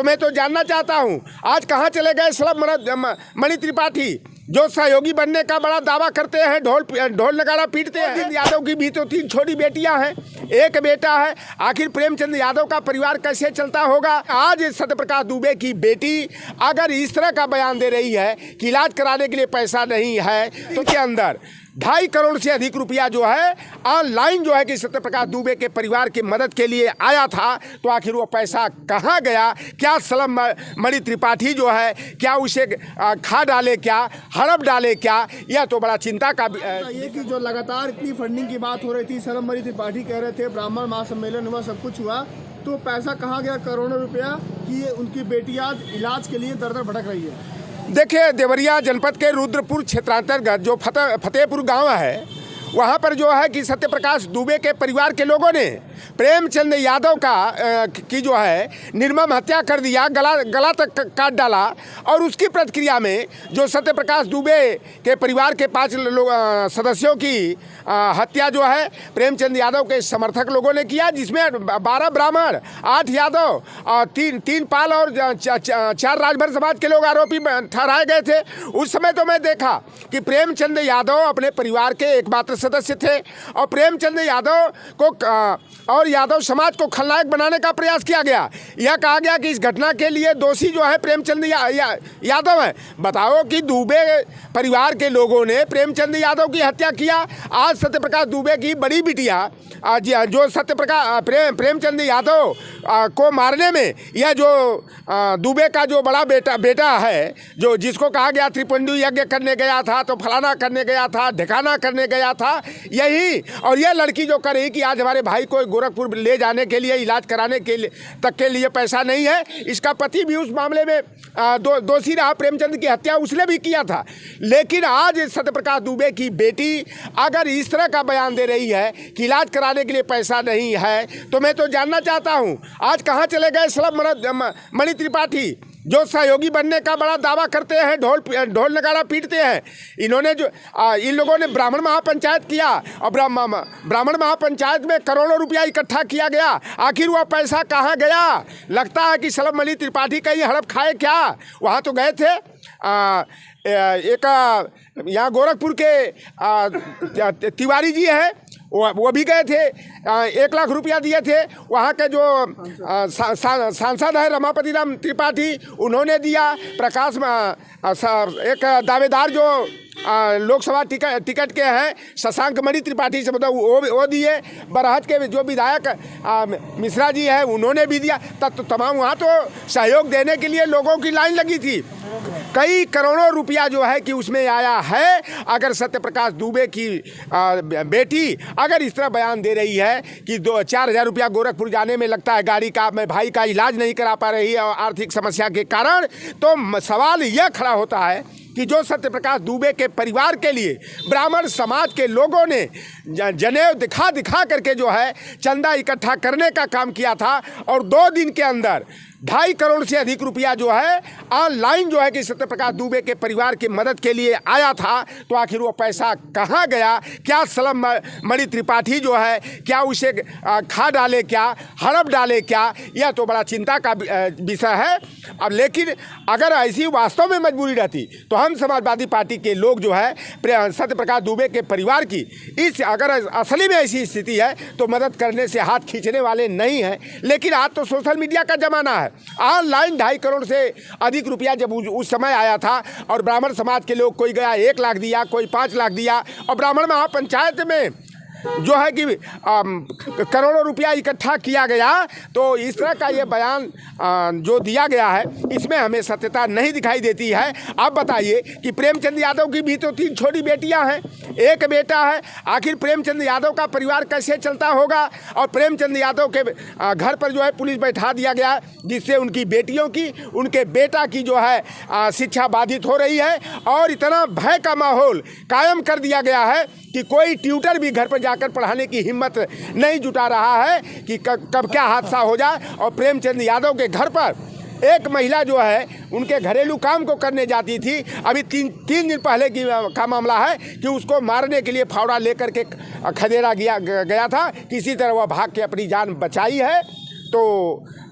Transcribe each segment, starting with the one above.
तो मैं तो जानना चाहता हूं आज कहां चले गए स्लम मणि त्रिपाठी जो सहयोगी बनने का बड़ा दावा करते हैं, ढोल नगाड़ा पीटते हैं। यादव की भी तो 3 छोटी बेटियां हैं, एक बेटा है। आखिर प्रेमचंद यादव का परिवार कैसे चलता होगा? आज सत्यप्रकाश दुबे की बेटी अगर इस तरह का बयान दे रही है कि इलाज कराने के लिए पैसा नहीं है, तो के अंदर 2.5 करोड़ से अधिक रुपया जो है ऑनलाइन जो है कि सत्यप्रकाश दुबे के परिवार की मदद के लिए आया था, तो आखिर वो पैसा कहाँ गया? क्या स्लम मणि त्रिपाठी जो है क्या उसे खा डाले, क्या हड़प डाले क्या? यह तो बड़ा चिंता का ये कि जो लगातार इतनी फंडिंग की बात हो रही थी, स्लम मणि त्रिपाठी कह रहे थे ब्राह्मण महासम्मेलन हुआ, सब कुछ हुआ, तो पैसा कहाँ गया करोड़ों रुपया कि उनकी बेटी आज इलाज के लिए दर दर भटक रही है? देखिए, देवरिया जनपद के रुद्रपुर क्षेत्रांतर्गत जो फतेहपुर गांव है, वहां पर जो है कि सत्यप्रकाश दुबे के परिवार के लोगों ने प्रेमचंद यादव की जो है निर्मम हत्या कर दिया, गला तक काट डाला। और उसकी प्रतिक्रिया में जो सत्यप्रकाश दुबे के परिवार के 5 सदस्यों की हत्या जो है प्रेमचंद यादव के समर्थक लोगों ने किया, जिसमें 12 ब्राह्मण, 8 यादव, 3 पाल और 4 राजभर समाज के लोग आरोपी ठहराए गए थे। उस समय तो मैं देखा कि प्रेमचंद यादव अपने परिवार के एकमात्र सदस्य थे और प्रेमचंद यादव को और यादव समाज को खलनायक बनाने का प्रयास किया गया। यह कहा गया कि इस घटना के लिए दोषी जो है प्रेमचंद यादव है। बताओ कि दुबे परिवार के लोगों ने प्रेमचंद यादव की हत्या किया। आज सत्यप्रकाश दुबे की बड़ी बिटिया जो प्रेमचंद यादव को मारने में यह जो दुबे का जो बड़ा बेटा है, जो जिसको कहा गया त्रिपुंडी यज्ञ करने गया था, तो फलाना करने गया था, ढिकाना करने गया था, यही। और यह लड़की जो कर रही कि आज हमारे भाई को गोरखपुर ले जाने के लिए, इलाज कराने के लिए तक के लिए पैसा नहीं है। इसका पति भी उस मामले में दोषी रहा, प्रेमचंद की हत्या उसने भी किया था। लेकिन आज सत्यप्रकाश दुबे की बेटी अगर इस तरह का बयान दे रही है कि इलाज कराने के लिए पैसा नहीं है, तो मैं तो जानना चाहता हूं आज कहां चले गए स्लम मणि त्रिपाठी जो सहयोगी बनने का बड़ा दावा करते हैं, ढोल नगाड़ा पीटते हैं। इन्होंने जो इन लोगों ने ब्राह्मण महापंचायत किया और ब्राह्मण महापंचायत में करोड़ों रुपया इकट्ठा किया गया। आखिर वह पैसा कहाँ गया? लगता है कि स्लम मणि त्रिपाठी कहीं हड़प खाए क्या? वहाँ तो गए थे एक यहाँ गोरखपुर के तिवारी जी है, वो भी गए थे, 1 लाख रुपया दिए थे। वहाँ के जो सांसद है रमापति राम त्रिपाठी, उन्होंने दिया। प्रकाश एक दावेदार जो लोकसभा टिकट के हैं शशांक मणि त्रिपाठी से, मतलब वो दिए। बरहत के जो विधायक मिश्रा जी हैं, उन्होंने भी दिया। तब तमाम वहाँ तो सहयोग देने के लिए लोगों की लाइन लगी थी। कई करोड़ों रुपया जो है कि उसमें आया है। अगर सत्यप्रकाश दुबे की बेटी अगर इस तरह बयान दे रही है कि 4 हज़ार रुपया गोरखपुर जाने में लगता है गाड़ी का, मैं भाई का इलाज नहीं करा पा रही है और आर्थिक समस्या के कारण, तो सवाल यह खड़ा होता है कि जो सत्यप्रकाश दुबे के परिवार के लिए ब्राह्मण समाज के लोगों ने जनेऊ दिखा करके जो है चंदा इकट्ठा करने का काम किया था और 2 दिन के अंदर 2.5 करोड़ से अधिक रुपया जो है ऑनलाइन जो है कि सत्यप्रकाश दुबे के परिवार की मदद के लिए आया था, तो आखिर वो पैसा कहाँ गया? क्या स्लम मणि त्रिपाठी जो है क्या उसे खा डाले, क्या हड़प डाले क्या? यह तो बड़ा चिंता का विषय है। अब लेकिन अगर ऐसी वास्तव में मजबूरी रहती तो हम समाजवादी पार्टी के लोग जो है सत्यप्रकाश दुबे के परिवार की अगर असली में ऐसी स्थिति है तो मदद करने से हाथ खींचने वाले नहीं हैं। लेकिन आज तो सोशल मीडिया का ज़माना है। ऑनलाइन 2.5 करोड़ से अधिक रुपया जब उस समय आया था और ब्राह्मण समाज के लोग, कोई गया 1 लाख दिया, कोई 5 लाख दिया, और ब्राह्मण महापंचायत में जो है कि करोड़ों रुपया इकट्ठा किया गया। तो इस तरह का ये बयान जो दिया गया है, इसमें हमें सत्यता नहीं दिखाई देती है। आप बताइए कि प्रेमचंद यादव की भी तो 3 छोटी बेटियां हैं, एक बेटा है। आखिर प्रेमचंद यादव का परिवार कैसे चलता होगा? और प्रेमचंद यादव के घर पर जो है पुलिस बैठा दिया गया, जिससे उनकी बेटियों की, उनके बेटा की जो है शिक्षा बाधित हो रही है। और इतना भय का माहौल कायम कर दिया गया है कि कोई ट्यूटर भी घर पर जाकर पढ़ाने की हिम्मत नहीं जुटा रहा है कि कब क्या हादसा हो जाए। और प्रेमचंद यादव के घर पर एक महिला जो है उनके घरेलू काम को करने जाती थी। अभी 3 दिन पहले का मामला है कि उसको मारने के लिए फावड़ा लेकर के खदेड़ा गया था। किसी तरह वह भाग के अपनी जान बचाई है। तो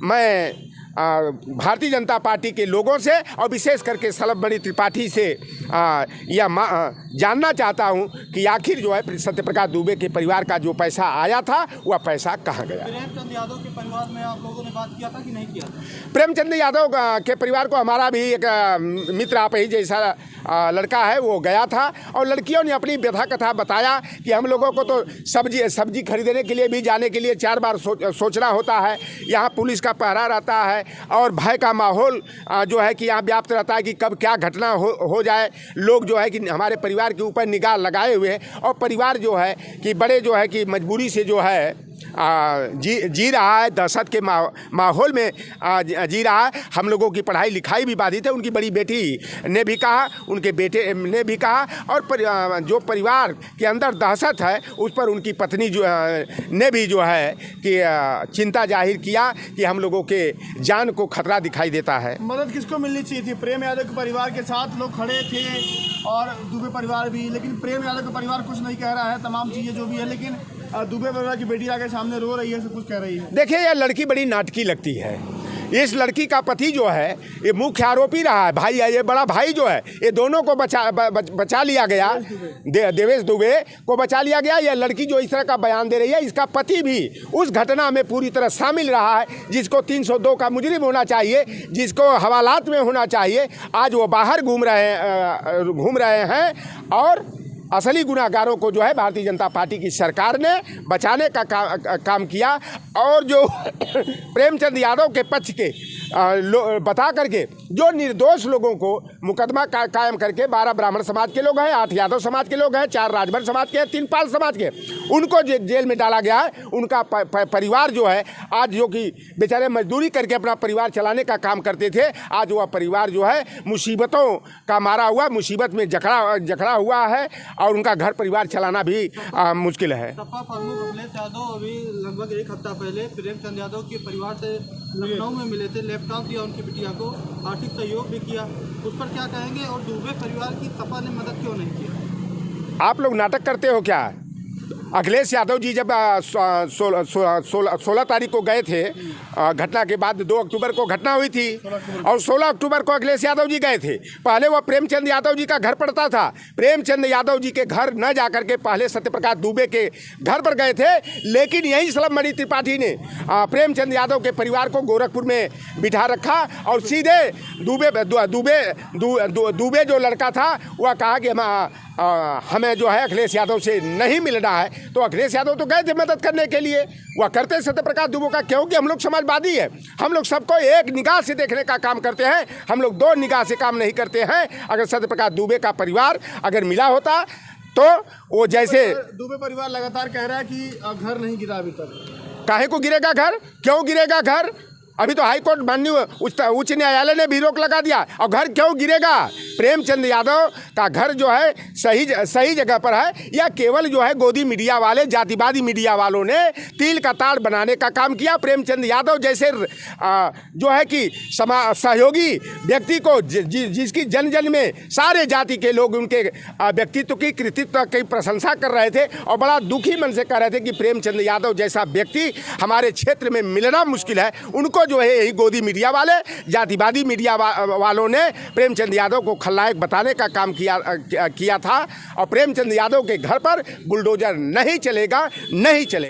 मैं भारतीय जनता पार्टी के लोगों से और विशेष करके सलभमणि त्रिपाठी से जानना चाहता हूं कि आखिर जो है सत्यप्रकाश दुबे के परिवार का जो पैसा आया था वह पैसा कहाँ गया। प्रेमचंद यादव के परिवार में आप लोगों ने बात किया था कि नहीं किया था? प्रेमचंद यादव के परिवार को हमारा भी एक मित्र आप ही जैसा लड़का है वो गया था और लड़कियों ने अपनी व्यथा कथा बताया कि हम लोगों को तो सब्जी खरीदने के लिए भी जाने के लिए 4 बार सोचना होता है। यहाँ पुलिस का पहरा रहता है और भय का माहौल जो है कि यहाँ व्याप्त रहता है कि कब क्या घटना हो जाए। लोग जो है कि हमारे परिवार के ऊपर निगाह लगाए हुए हैं और परिवार जो है कि बड़े जो है कि मजबूरी से जो है जी रहा है, दहशत के माहौल में जी रहा है। हम लोगों की पढ़ाई लिखाई भी बाधित है। उनकी बड़ी बेटी ने भी कहा, उनके बेटे ने भी कहा और जो परिवार के अंदर दहशत है उस पर उनकी पत्नी जो ने भी जो है कि चिंता जाहिर किया कि हम लोगों के जान को खतरा दिखाई देता है। मदद किसको मिलनी चाहिए थी? प्रेम यादव के परिवार के साथ लोग खड़े थे और दुबे परिवार भी, लेकिन प्रेम यादव का परिवार कुछ नहीं कह रहा है, तमाम चीज़ें जो भी है, लेकिन दुबे परिवार की बेटी आके सामने रो रही है, सब कुछ कह रही है। देखिए यह लड़की बड़ी नाटकी लगती है। इस लड़की का पति जो है ये मुख्य आरोपी रहा है, भाई है, ये बड़ा भाई जो है, ये दोनों को बचा लिया गया, देवेश दुबे को बचा लिया गया। यह लड़की जो इस तरह का बयान दे रही है, इसका पति भी उस घटना में पूरी तरह शामिल रहा है, जिसको 302 का मुजरिम होना चाहिए, जिसको हवालात में होना चाहिए। आज वो बाहर घूम रहे हैं और असली गुनाहगारों को जो है भारतीय जनता पार्टी की सरकार ने बचाने का काम किया। और जो प्रेमचंद यादव के पक्ष के बता करके जो निर्दोष लोगों को मुकदमा कायम करके 12 ब्राह्मण समाज के लोग हैं, 8 यादव समाज के लोग हैं, 4 राजभर समाज के हैं, 3 पाल समाज के, उनको जेल में डाला गया है। उनका परिवार जो है आज जो कि बेचारे मजदूरी करके अपना परिवार चलाने का काम करते थे, आज वह परिवार जो है मुसीबतों का मारा हुआ, मुसीबत में जकड़ा हुआ है और उनका घर परिवार चलाना भी मुश्किल है। सपा प्रमुख अखिलेश यादव अभी लगभग 1 हफ्ता पहले प्रेमचंद यादव के परिवार से लखनऊ में मिले थे, लैपटॉप दिया उनकी बिटिया को, आर्थिक सहयोग भी किया, उस पर क्या कहेंगे? और दुबे परिवार की सपा ने मदद क्यों नहीं किया? आप लोग नाटक करते हो क्या? अखिलेश यादव जी जब 16 तारीख को गए थे, घटना के बाद 2 अक्टूबर को घटना हुई थी और 16 अक्टूबर को अखिलेश यादव जी गए थे। पहले वह प्रेमचंद यादव जी का घर पड़ता था। प्रेमचंद यादव जी के घर न जाकर के पहले सत्यप्रकाश दुबे के घर पर गए थे, लेकिन यही सलभमणि त्रिपाठी ने प्रेमचंद यादव के परिवार को गोरखपुर में बिठा रखा और सीधे दुबे जो लड़का था वह कहा कि हमें जो है अखिलेश यादव से नहीं मिलना है। तो अखिलेश यादव तो गए थे मदद करने के लिए, वह करते सत्यप्रकाश दुबे का, क्योंकि हम लोग समाजवादी है, हम लोग सबको एक निगाह से देखने का काम करते हैं, हम लोग 2 निगाह से काम नहीं करते हैं। अगर सत्यप्रकाश दुबे का परिवार अगर मिला होता तो वो जैसे दुबे परिवार लगातार कह रहा है कि घर नहीं गिरा अभी तक। काहे को गिरेगा घर? क्यों गिरेगा घर? अभी तो हाईकोर्ट माननीय उच्च न्यायालय ने भी रोक लगा दिया और घर क्यों गिरेगा? प्रेमचंद यादव का घर जो है सही जगह पर है, या केवल जो है गोदी मीडिया वाले, जातिवादी मीडिया वालों ने तिल का ताड़ बनाने का काम किया। प्रेमचंद यादव जैसे जो है कि सहयोगी व्यक्ति को जिसकी जन जन में सारे जाति के लोग उनके व्यक्तित्व की, कृतित्व की प्रशंसा कर रहे थे और बड़ा दुखी मन से कह रहे थे कि प्रेमचंद यादव जैसा व्यक्ति हमारे क्षेत्र में मिलना मुश्किल है। उनको जो है यही गोदी मीडिया वाले, जातिवादी मीडिया वालों ने प्रेमचंद यादव को खलनायक बताने का काम किया था। और प्रेमचंद यादव के घर पर बुलडोजर नहीं चलेगा, नहीं चलेगा।